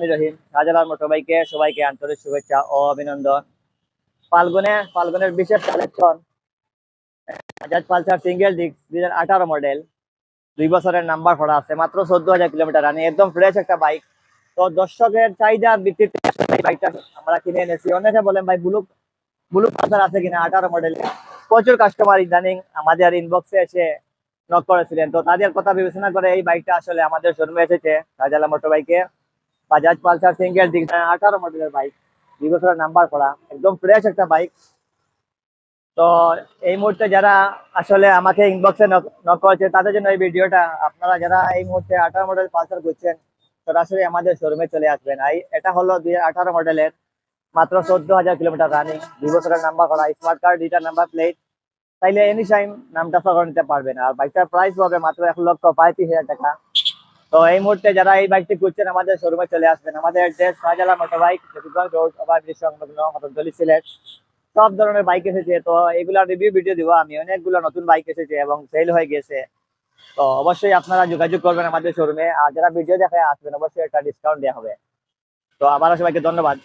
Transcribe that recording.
রহিম শাহজালাল মোটরবাইকে সবাইকে আন্তরিক শুভেচ্ছা ও অভিনন্দন। ফাল্গুনের বিশেষ collection Bajaj Pulsar single disk 2018 model, 2 বছরের নাম্বার করা আছে, মাত্র 14,000 কিলোমিটার রানি, একদম ফ্রেশ একটা বাইক। তো দর্শকের চাহিদার ভিত্তিতে এই বাইকটা আমরা কিনে এনেছি। অনেকে বলেন ভাই ব্লু ব্লু পালসার আছে কিনা 18 মডেল। প্রচুর কাস্টমার ইদানিং আমাদের ইনবক্সে এসে নক করেছিলেন, তো তাদের কথা বিবেচনা করে এই বাইকটা আসলে আমাদের শোরুমে এসেছে শাহজালাল মোটরবাইকে। বাজাজ পালসার সিঙ্গেল ডিস্ক 18 মডেলের বাইক, 2 বছরের নাম্বার করা, একদম ফ্রেশ একটা বাইক। তো এই মুহূর্তে যারা আসলে আমাকে ইনবক্সে নক করেছে তাদের জন্য এই ভিডিওটা। আপনারা যারা এই মুহূর্তে 18 মডেল পালসার করছেন সরাসরি আমাদের শোরুমে চলে আসবেন। এটা হলো 2018 মডেলের, মাত্র 14,000 কিলোমিটার রানিং, 2 বছরের নাম্বার করা, smart card, digital number plate. তাইলে এনি টাইম নামটা করে নিতে পারবেন। আর বাইকটার প্রাইস হবে মাত্র 1,35,000 টাকা। তো এই মুহূর্তে যারা এই বাইকটি খুঁজছেন আমাদের শোরুমে চলে আসবেন। আমাদের address Shahjalal motorbike, Zakiganj road, overbridge সংলগ্ন, কোdomtoly, সিলেট। সব ধরনের বাইক এসেছে, তো এগুলা রিভিউ ভিডিও দিব আমি। অনেকগুলো নতুন বাইক এসেছে এবং সেল হয়ে গেছে। তো অবশ্যই আপনারা যোগাযোগ করবেন আমাদের শোরুমে। আর যারা ভিডিও দেখে আসবেন অবশ্যই একটা ডিসকাউন্ট দেওয়া হবে। তো আবারও সবাইকে ধন্যবাদ।